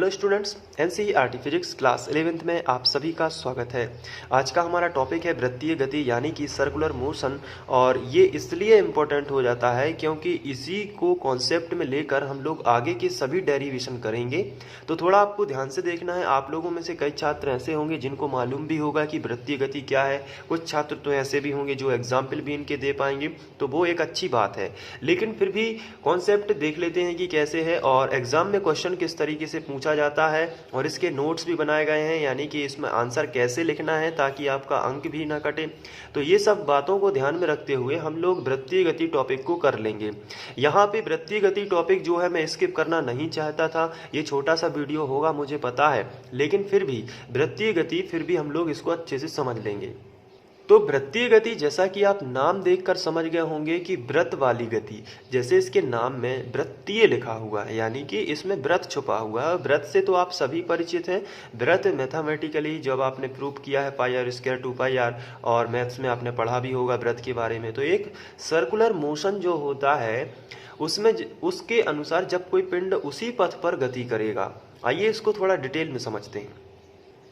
Hello students, NCERT physics class 11th में आप सभी का स्वागत है। आज का हमारा टॉपिक है वृत्तीय गति यानी कि सर्कुलर मोशन। और ये इसलिए इम्पोर्टेंट हो जाता है क्योंकि इसी को कॉन्सेप्ट में लेकर हम लोग आगे के सभी डेरिवेशन करेंगे। तो थोड़ा आपको ध्यान से देखना है। आप लोगों में से कई छात्र ऐसे होंगे जिनको मालूम भी होगा कि वृत्तीय गति क्या है, कुछ छात्र तो ऐसे भी होंगे जो एग्जाम्पल भी इनके दे पाएंगे, तो वो एक अच्छी बात है। लेकिन फिर भी कॉन्सेप्ट देख लेते हैं कि कैसे है और एग्जाम में क्वेश्चन किस तरीके से पूछा जाता है, और इसके नोट्स भी बनाए गए हैं, यानी कि इसमें आंसर कैसे लिखना है ताकि आपका अंक भी ना कटे। तो ये सब बातों को ध्यान में रखते हुए हम लोग वृत्तीय गति टॉपिक को कर लेंगे। यहाँ पे वृत्तीय गति टॉपिक जो है मैं स्किप करना नहीं चाहता था, ये छोटा सा वीडियो होगा मुझे पता है, लेकिन फिर भी वृत्तीय गति फिर भी हम लोग इसको अच्छे से समझ लेंगे। तो वृत्तीय गति जैसा कि आप नाम देखकर समझ गए होंगे कि व्रत वाली गति, जैसे इसके नाम में वृत्तीय लिखा हुआ है यानी कि इसमें व्रत छुपा हुआ है। व्रत से तो आप सभी परिचित हैं। व्रत मैथमेटिकली जब आपने प्रूव किया है पाई आर स्क्वायर 2 पाई आर, और मैथ्स में आपने पढ़ा भी होगा व्रत के बारे में। तो एक सर्कुलर मोशन जो होता है उसमें उसके अनुसार जब कोई पिंड उसी पथ पर गति करेगा। आइए इसको थोड़ा डिटेल में समझते हैं।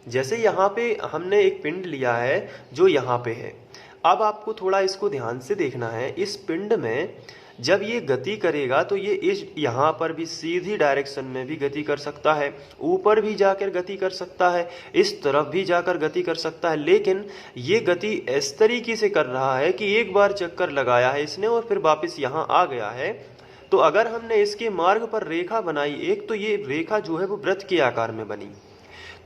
जैसे यहाँ पे हमने एक पिंड लिया है जो यहाँ पे है। अब आपको थोड़ा इसको ध्यान से देखना है। इस पिंड में जब ये गति करेगा तो ये इस यहाँ पर भी सीधी डायरेक्शन में भी गति कर सकता है, ऊपर भी जाकर गति कर सकता है, इस तरफ भी जाकर गति कर सकता है। लेकिन ये गति इस तरीके से कर रहा है कि एक बार चक्कर लगाया है इसने और फिर वापस यहाँ आ गया है। तो अगर हमने इसके मार्ग पर रेखा बनाई एक, तो ये रेखा जो है वो वृत्त के आकार में बनी।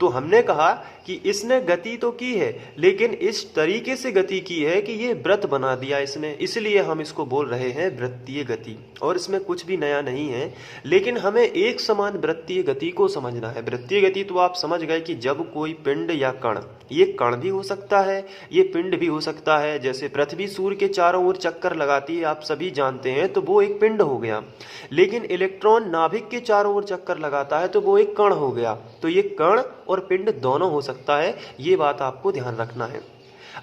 तो हमने कहा कि इसने गति तो की है लेकिन इस तरीके से गति की है कि ये व्रत बना दिया इसने, इसलिए हम इसको बोल रहे हैं वृत्तीय गति। और इसमें कुछ भी नया नहीं है, लेकिन हमें एक समान वृत्तीय गति को समझना है। वृत्तीय गति तो आप समझ गए कि जब कोई पिंड या कण, ये कण भी हो सकता है, ये पिंड भी हो सकता है। जैसे पृथ्वी सूर्य के चारों ओर चक्कर लगाती है, आप सभी जानते हैं, तो वो एक पिंड हो गया। लेकिन इलेक्ट्रॉन नाभिक के चारों ओर चक्कर लगाता है तो वो एक कण हो गया। तो ये कण और पिंड दोनों हो सकता है, ये बात आपको ध्यान रखना है।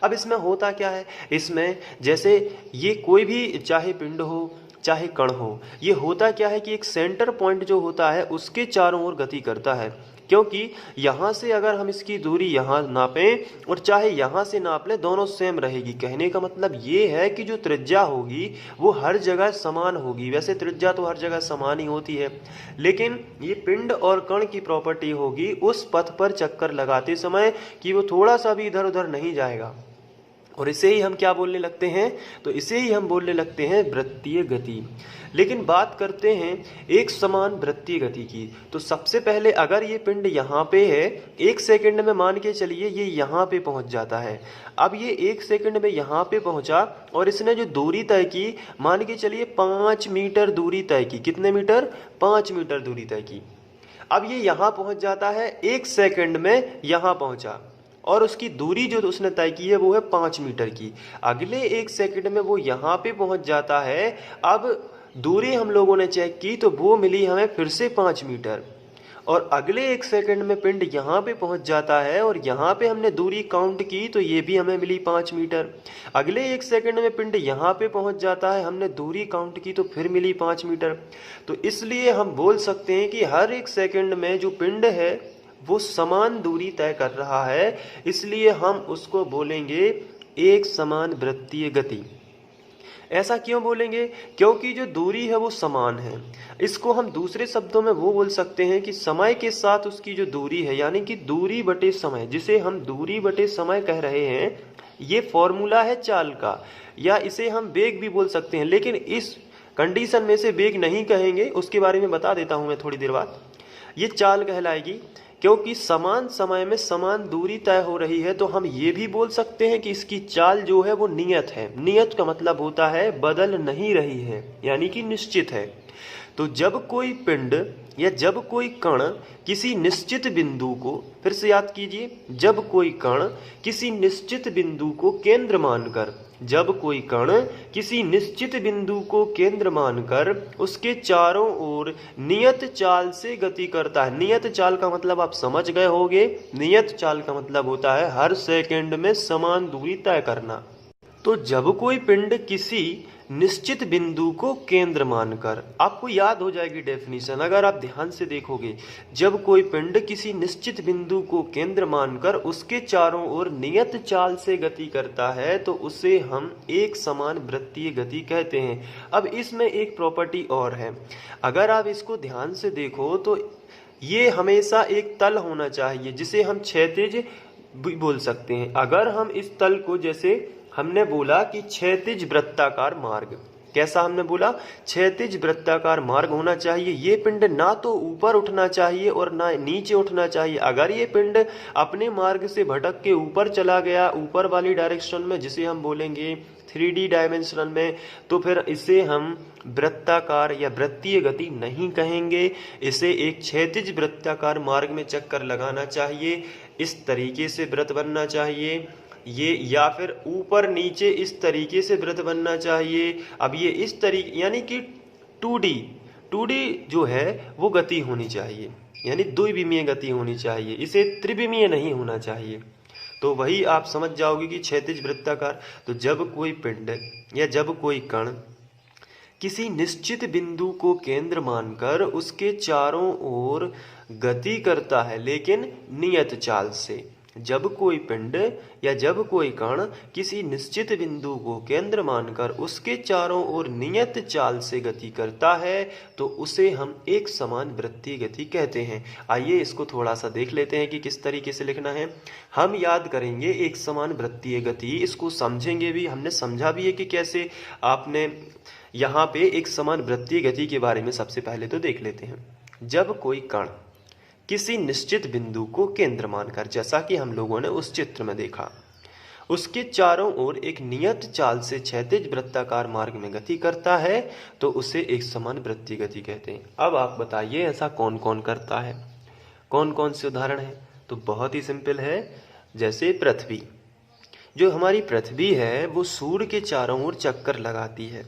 अब इसमें होता क्या है, इसमें जैसे ये कोई भी चाहे पिंड हो चाहे कण हो, ये होता क्या है कि एक सेंटर पॉइंट जो होता है उसके चारों ओर गति करता है। क्योंकि यहाँ से अगर हम इसकी दूरी यहाँ नापें और चाहे यहाँ से नाप लें, दोनों सेम रहेगी। कहने का मतलब ये है कि जो त्रिज्या होगी वो हर जगह समान होगी। वैसे त्रिज्या तो हर जगह समान ही होती है, लेकिन ये पिंड और कण की प्रॉपर्टी होगी उस पथ पर चक्कर लगाते समय कि वो थोड़ा सा भी इधर उधर नहीं जाएगा। और इसे ही हम क्या बोलने लगते हैं, तो इसे ही हम बोलने लगते हैं वृत्तीय गति। लेकिन बात करते हैं एक समान वृत्तीय गति की। तो सबसे पहले अगर ये पिंड यहाँ पे है, 1 सेकंड में मान के चलिए ये यहाँ पे पहुँच जाता है। अब ये 1 सेकंड में यहाँ पे पहुँचा और इसने जो दूरी तय की, मान के चलिए 5 मीटर दूरी तय की। कितने मीटर? 5 मीटर दूरी तय की। अब ये यहाँ पहुँच जाता है, 1 सेकंड में यहाँ पहुँचा और उसकी दूरी जो उसने तय की है वो है 5 मीटर की। अगले 1 सेकंड में वो यहाँ पे पहुँच जाता है। अब दूरी हम लोगों ने चेक की तो वो मिली हमें फिर से 5 मीटर। और अगले 1 सेकंड में पिंड यहाँ पे पहुँच जाता है और यहाँ पे हमने दूरी काउंट की तो ये भी हमें मिली 5 मीटर। अगले 1 सेकंड में पिंड यहाँ पे पहुँच जाता है, हमने दूरी काउंट की तो फिर मिली 5 मीटर। तो इसलिए हम बोल सकते हैं कि हर 1 सेकंड में जो पिंड है वो समान दूरी तय कर रहा है, इसलिए हम उसको बोलेंगे एक समान वृत्तीय गति। ऐसा क्यों बोलेंगे? क्योंकि जो दूरी है वो समान है। इसको हम दूसरे शब्दों में वो बोल सकते हैं कि समय के साथ उसकी जो दूरी है, यानी कि दूरी बटे समय, जिसे हम दूरी बटे समय कह रहे हैं, ये फॉर्मूला है चाल का, या इसे हम वेग भी बोल सकते हैं। लेकिन इस कंडीशन में से वेग नहीं कहेंगे, उसके बारे में बता देता हूं मैं थोड़ी देर बाद। ये चाल कहलाएगी क्योंकि समान समय में समान दूरी तय हो रही है। तो हम ये भी बोल सकते हैं कि इसकी चाल जो है वो नियत है। नियत का मतलब होता है बदल नहीं रही है, यानी कि निश्चित है। तो जब कोई पिंड या जब कोई कण किसी निश्चित बिंदु को, फिर से याद कीजिए, जब कोई कण किसी निश्चित बिंदु को केंद्र मानकर, जब कोई कण किसी निश्चित बिंदु को केंद्र मानकर उसके चारों ओर नियत चाल से गति करता है। नियत चाल का मतलब आप समझ गए होंगे। नियत चाल का मतलब होता है हर सेकंड में समान दूरी तय करना। तो जब कोई पिंड किसी निश्चित बिंदु को केंद्र मानकर, आपको याद हो जाएगी डेफिनेशन अगर आप ध्यान से देखोगे, जब कोई पिंड किसी निश्चित बिंदु को केंद्र मानकर उसके चारों ओर नियत चाल से गति करता है तो उसे हम एक समान वृत्तीय गति कहते हैं। अब इसमें एक प्रॉपर्टी और है, अगर आप इसको ध्यान से देखो तो ये हमेशा एक तल होना चाहिए जिसे हम क्षैतिज भी बोल सकते हैं। अगर हम इस तल को, जैसे हमने बोला कि क्षैतिज वृत्ताकार मार्ग, कैसा हमने बोला, क्षैतिज वृत्ताकार मार्ग होना चाहिए। ये पिंड ना तो ऊपर उठना चाहिए और ना नीचे उठना चाहिए। अगर ये पिंड अपने मार्ग से भटक के ऊपर चला गया, ऊपर वाली डायरेक्शन में, जिसे हम बोलेंगे 3D डायमेंशनल में, तो फिर इसे हम वृत्ताकार या वृत्तीय गति नहीं कहेंगे। इसे एक क्षैतिज वृत्ताकार मार्ग में चक्कर लगाना चाहिए, इस तरीके से वृत्त बनना चाहिए ये, या फिर ऊपर नीचे इस तरीके से वृत्त बनना चाहिए। अब ये इस तरीके, यानी कि 2D जो है वो गति होनी चाहिए, यानी द्विविमीय गति होनी चाहिए, इसे त्रिविमीय नहीं होना चाहिए। तो वही आप समझ जाओगे कि क्षैतिज वृत्ताकार। तो जब कोई पिंड या जब कोई कण किसी निश्चित बिंदु को केंद्र मानकर उसके चारों ओर गति करता है लेकिन नियत चाल से, जब कोई पिंड या जब कोई कण किसी निश्चित बिंदु को केंद्र मानकर उसके चारों ओर नियत चाल से गति करता है तो उसे हम एक समान वृत्तीय गति कहते हैं। आइए इसको थोड़ा सा देख लेते हैं कि किस तरीके से लिखना है। हम याद करेंगे एक समान वृत्तीय गति, इसको समझेंगे भी, हमने समझा भी है कि कैसे। आपने यहाँ पे एक समान वृत्तीय गति के बारे में सबसे पहले तो देख लेते हैं। जब कोई कण किसी निश्चित बिंदु को केंद्र मानकर, जैसा कि हम लोगों ने उस चित्र में देखा, उसके चारों ओर एक नियत चाल से क्षैतिज वृत्ताकार मार्ग में गति करता है तो उसे एक समान वृत्तीय गति कहते हैं। अब आप बताइए ऐसा कौन कौन करता है, कौन कौन से उदाहरण है? तो बहुत ही सिंपल है। जैसे पृथ्वी, जो हमारी पृथ्वी है वो सूर्य के चारों ओर चक्कर लगाती है,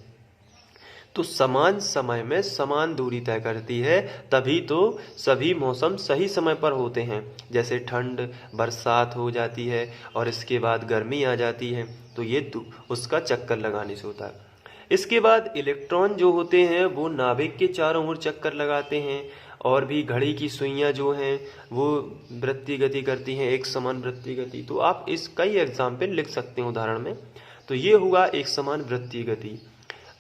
तो समान समय में समान दूरी तय करती है, तभी तो सभी मौसम सही समय पर होते हैं। जैसे ठंड, बरसात हो जाती है और इसके बाद गर्मी आ जाती है, तो ये उसका चक्कर लगाने से होता है। इसके बाद इलेक्ट्रॉन जो होते हैं वो नाभिक के चारों ओर चक्कर लगाते हैं, और भी घड़ी की सुइयां जो हैं वो वृत्तीय गति करती हैं, एक समान वृत्तीय गति। तो आप इस कई एग्जाम्पल लिख सकते हैं उदाहरण में। तो ये हुआ एक समान वृत्तीय गति।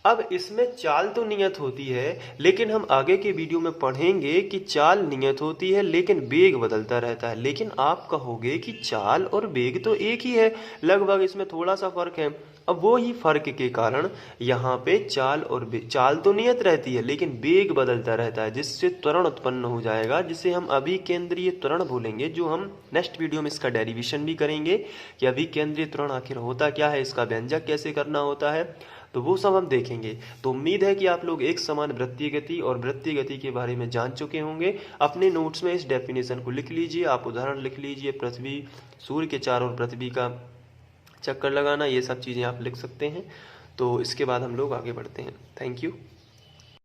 अब इसमें चाल तो नियत होती है, लेकिन हम आगे के वीडियो में पढ़ेंगे कि चाल नियत होती है लेकिन वेग बदलता रहता है। लेकिन आप कहोगे कि चाल और वेग तो एक ही है, लगभग इसमें थोड़ा सा फर्क है। अब वो ही फर्क के कारण यहाँ पे चाल तो नियत रहती है लेकिन वेग बदलता रहता है, जिससे त्वरण उत्पन्न हो जाएगा, जिसे हम अभिकेंद्रीय त्वरण बोलेंगे, जो हम नेक्स्ट वीडियो में इसका डेरिवेशन भी करेंगे कि अभिकेंद्रीय त्वरण आखिर होता क्या है, इसका व्यंजक कैसे करना होता है, तो वो सब हम देखेंगे। तो उम्मीद है कि आप लोग एक समान वृत्तीय गति और वृत्तीय गति के बारे में जान चुके होंगे। अपने नोट्स में इस डेफिनेशन को लिख लीजिए, आप उदाहरण लिख लीजिए, पृथ्वी, सूर्य के चारों ओर पृथ्वी का चक्कर लगाना, ये सब चीज़ें आप लिख सकते हैं। तो इसके बाद हम लोग आगे बढ़ते हैं। Thank you.